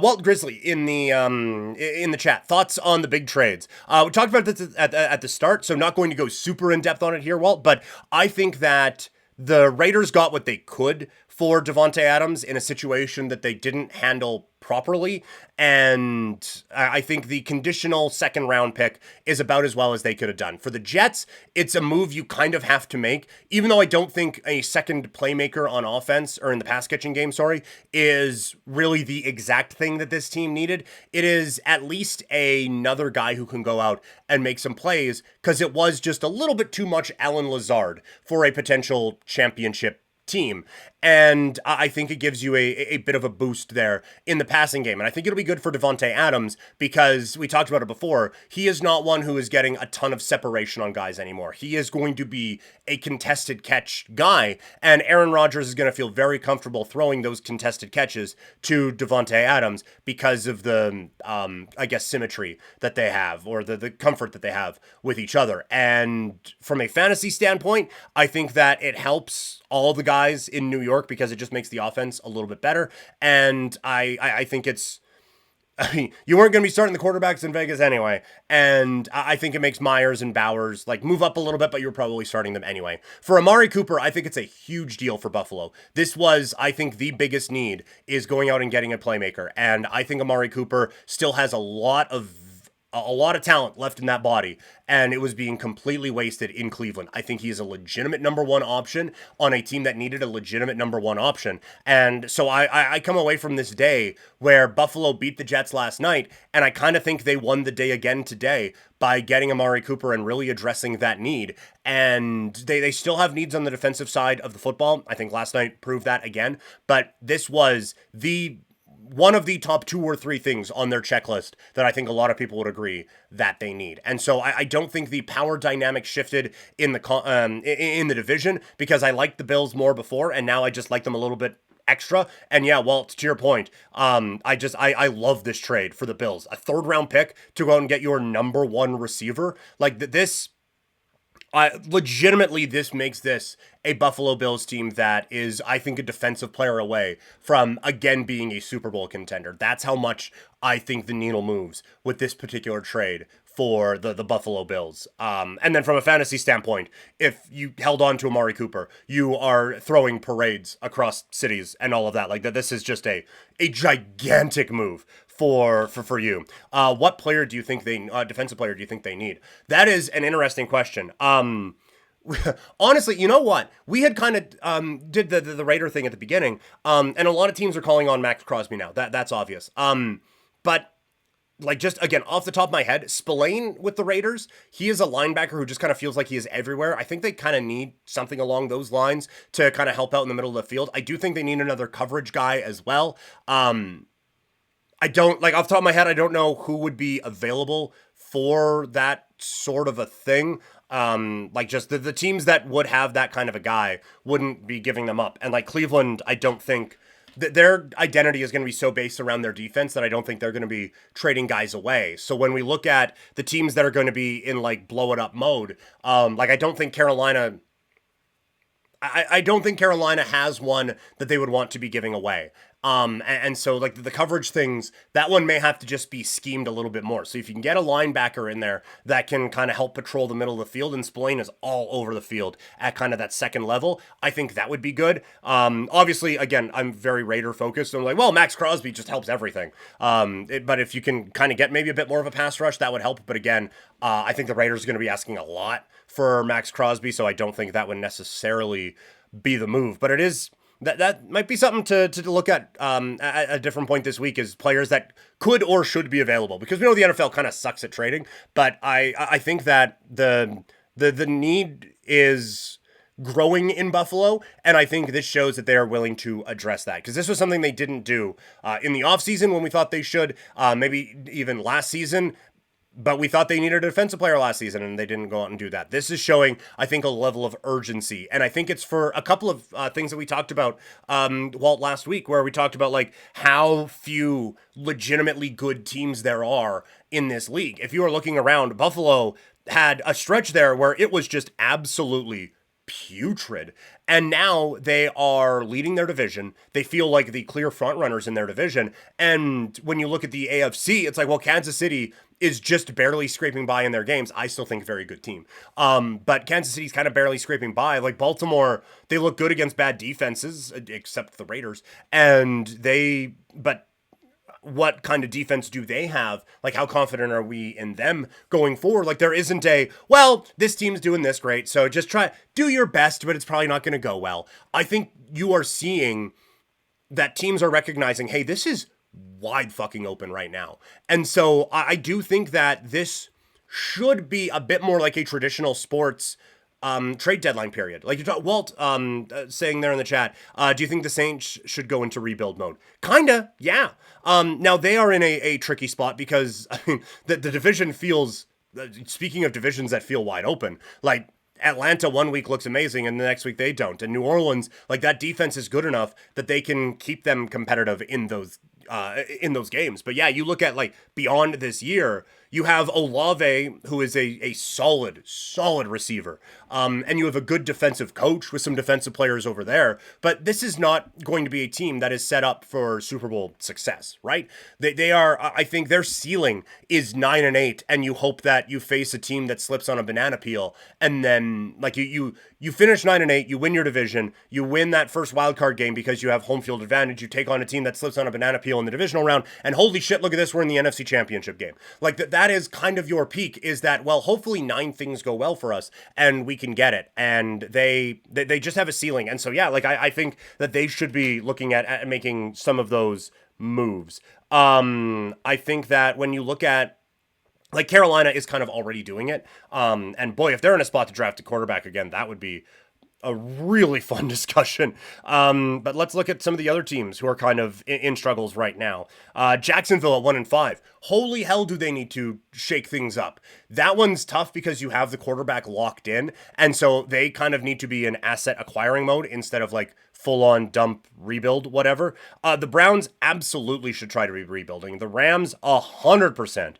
Walt Grizzly in the chat. Thoughts on the big trades? We talked about this at the start, so not going to go super in depth on it here, Walt. But I think that the Raiders got what they could for Davante Adams in a situation that they didn't handle properly, and I think the conditional second round pick is about as well as they could have done. For the Jets, it's a move you kind of have to make, even though I don't think a second playmaker on offense, or in the pass catching game, sorry, is really the exact thing that this team needed. It is at least another guy who can go out and make some plays, because it was just a little bit too much Alan Lazard for a potential championship team. And I think it gives you a bit of a boost there in the passing game. And I think it'll be good for Davante Adams because we talked about it before. He is not one who is getting a ton of separation on guys anymore. He is going to be a contested catch guy. And Aaron Rodgers is going to feel very comfortable throwing those contested catches to Davante Adams because of the, I guess, symmetry that they have, or the comfort that they have with each other. And from a fantasy standpoint, I think that it helps all the guys in New York because it just makes the offense a little bit better. And I think it's, I mean, you weren't going to be starting the quarterbacks in Vegas anyway. And I think it makes Myers and Bowers like move up a little bit, but you're probably starting them anyway. For Amari Cooper, I think it's a huge deal for Buffalo. This was, I think, the biggest need is going out and getting a playmaker. And I think Amari Cooper still has a lot of talent left in that body, and it was being completely wasted in Cleveland. I think he is a legitimate number one option on a team that needed a legitimate number one option. And so I come away from this day where Buffalo beat the Jets last night, and I kind of think they won the day again today by getting Amari Cooper and really addressing that need. And they still have needs on the defensive side of the football. I think last night proved that again, but this was one of the top 2 or 3 things on their checklist that I think a lot of people would agree that they need. And so I don't think the power dynamic shifted in the division, because I liked the Bills more before, and now I just like them a little bit extra. And yeah, well, to your point, I love this trade for the Bills. A 3rd round pick to go out and get your number 1 receiver. Like this, legitimately, this makes this a Buffalo Bills team that is, I think, a defensive player away from, again, being a Super Bowl contender. That's how much I think the needle moves with this particular trade for the Buffalo Bills. And then from a fantasy standpoint, if you held on to Amari Cooper, you are throwing parades across cities and all of that. Like that, this is just a gigantic move for you. What player do you think defensive player do you think they need? That is an interesting question. Honestly, you know what? We had kind of did the Raider thing at the beginning, and a lot of teams are calling on Max Crosby now. That's obvious. But like, just again, off the top of my head, Spillane with the Raiders, he is a linebacker who just kind of feels like he is everywhere. I think they kind of need something along those lines to kind of help out in the middle of the field. I do think they need another coverage guy as well. I don't, like, off the top of my head, I don't know who would be available for that sort of a thing. Like, just the teams that would have that kind of a guy wouldn't be giving them up. And like Cleveland, I don't think their identity is going to be so based around their defense that I don't think they're going to be trading guys away. So when we look at the teams that are going to be in like blow it up mode, like I don't think Carolina has one that they would want to be giving away. And so like the coverage things, that one may have to just be schemed a little bit more. So if you can get a linebacker in there that can kind of help patrol the middle of the field, and Spillane is all over the field at kind of that second level, I think that would be good. Obviously, again, I'm very Raider focused. So I'm like, well, Max Crosby just helps everything. But if you can kind of get maybe a bit more of a pass rush, that would help. But again, I think the Raiders are going to be asking a lot for Max Crosby, so I don't think that would necessarily be the move. But it is, that might be something to look at a different point this week, is players that could or should be available, because we know the NFL kind of sucks at trading. But I think that the need is growing in Buffalo, and I think this shows that they are willing to address that, because this was something they didn't do in the offseason when we thought they should, maybe even last season. But we thought they needed a defensive player last season, and they didn't go out and do that. This is showing, I think, a level of urgency. And I think it's for a couple of things that we talked about, Walt, last week, where we talked about like how few legitimately good teams there are in this league. If you are looking around, Buffalo had a stretch there where it was just absolutely putrid. And now they are leading their division. They feel like the clear frontrunners in their division. And when you look at the AFC, it's like, well, Kansas City is just barely scraping by in their games. I still think a very good team. But Kansas City's kind of barely scraping by. Like Baltimore, they look good against bad defenses, except the Raiders. But what kind of defense do they have? Like, how confident are we in them going forward? Like, there isn't well, this team's doing this great, so just do your best, but it's probably not going to go well. I think you are seeing that teams are recognizing, hey, this is wide fucking open right now. And so I do think that this should be a bit more like a traditional sports trade deadline period. Like you talk, Walt saying there in the chat, do you think the Saints should go into rebuild mode? Kinda, yeah. Now they are in a tricky spot because I mean the division feels. Speaking of divisions that feel wide open, like Atlanta one week looks amazing and the next week they don't, and New Orleans, like that defense is good enough that they can keep them competitive in those games. But yeah, you look at like beyond this year, you have Olave, who is a solid receiver. And you have a good defensive coach with some defensive players over there. But this is not going to be a team that is set up for Super Bowl success, right? They are, I think their ceiling is 9-8, and you hope that you face a team that slips on a banana peel, and then like you finish 9-8, you win your division, you win that first wild card game because you have home field advantage, you take on a team that slips on a banana peel in the divisional round, and holy shit, look at this, we're in the NFC Championship game. Like that is kind of your peak, is that, well, hopefully 9 things go well for us and we can get it. And they just have a ceiling. And so, yeah, like I think that they should be looking at making some of those moves. I think that when you look at, like, Carolina is kind of already doing it. And boy, if they're in a spot to draft a quarterback again, that would be a really fun discussion. But let's look at some of the other teams who are kind of in struggles right now. Jacksonville at 1-5. Holy hell, do they need to shake things up? That one's tough because you have the quarterback locked in, and so they kind of need to be in asset acquiring mode instead of like full-on dump, rebuild, whatever. The Browns absolutely should try to be rebuilding. The Rams, 100%.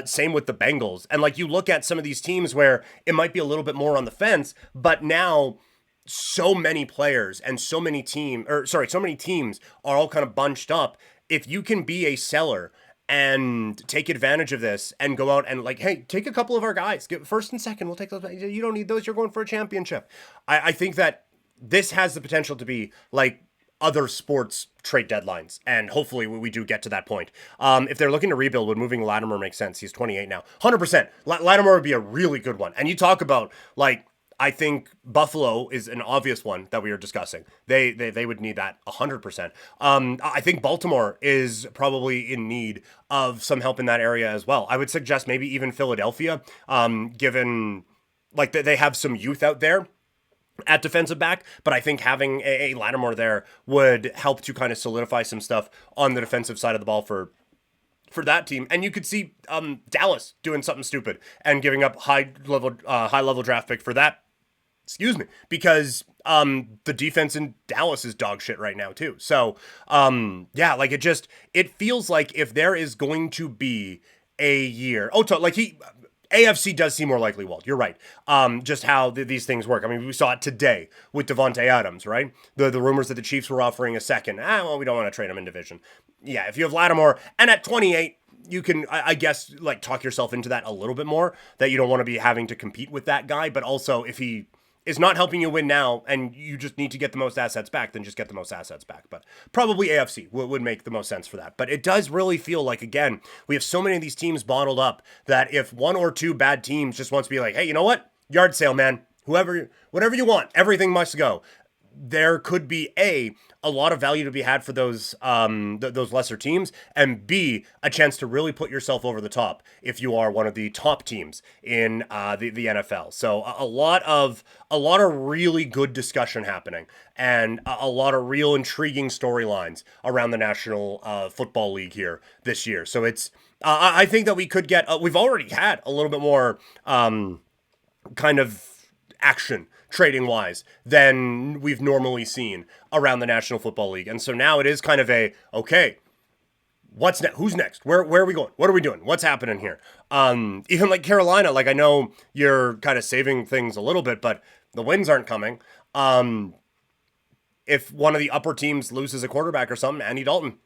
Same with the Bengals. And like you look at some of these teams where it might be a little bit more on the fence, but now so many players and so many teams are all kind of bunched up. If you can be a seller and take advantage of this and go out and like, hey, take a couple of our guys, get first and second, we'll take those. You don't need those. You're going for a championship. I think that this has the potential to be like other sports trade deadlines, and hopefully we do get to that point. If they're looking to rebuild, would moving Latimer make sense? He's 28 now. 100%. Latimer would be a really good one. And you talk about like, I think Buffalo is an obvious one that we are discussing. They would need that 100%. I think Baltimore is probably in need of some help in that area as well. I would suggest maybe even Philadelphia, given like they have some youth out there at defensive back, but I think having a Lattimore there would help to kind of solidify some stuff on the defensive side of the ball for that team. And you could see Dallas doing something stupid and giving up high level draft pick for that. Excuse me, because the defense in Dallas is dog shit right now too. So yeah, like it feels like if there is going to be a year, AFC does seem more likely, Walt. You're right. Just how these things work. I mean, we saw it today with Devontae Adams, right? The rumors that the Chiefs were offering a second. Well, we don't want to trade him in division. Yeah, if you have Lattimore, and at 28, you can, I guess, like talk yourself into that a little bit more, that you don't want to be having to compete with that guy. But also, if he is not helping you win now and you just need to get the most assets back, then just get the most assets back. But probably AFC would make the most sense for that. But it does really feel like, again, we have so many of these teams bottled up that if one or two bad teams just wants to be like, hey, you know what? Yard sale, man. Whatever you want, everything must go. There could be a lot of value to be had for those lesser teams, and B, a chance to really put yourself over the top if you are one of the top teams in the NFL. So a lot of really good discussion happening, and a lot of real intriguing storylines around the National Football League here this year. So it's I think that we could get we've already had a little bit more kind of action trading wise than we've normally seen around the National Football League. And so now it is kind of okay, what's next? Who's next? Where are we going? What are we doing? What's happening here? Even like Carolina, like I know you're kind of saving things a little bit, but The wins aren't coming. If one of the upper teams loses a quarterback or something, Andy Dalton,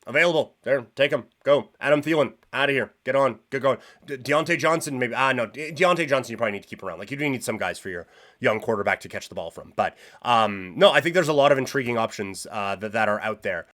available. There, take him. Go. Adam Thielen, out of here. Get on. Get going. Deontay Johnson, maybe. No. Deontay Johnson, you probably need to keep around. Like, you do need some guys for your young quarterback to catch the ball from. But, no, I think there's a lot of intriguing options that are out there.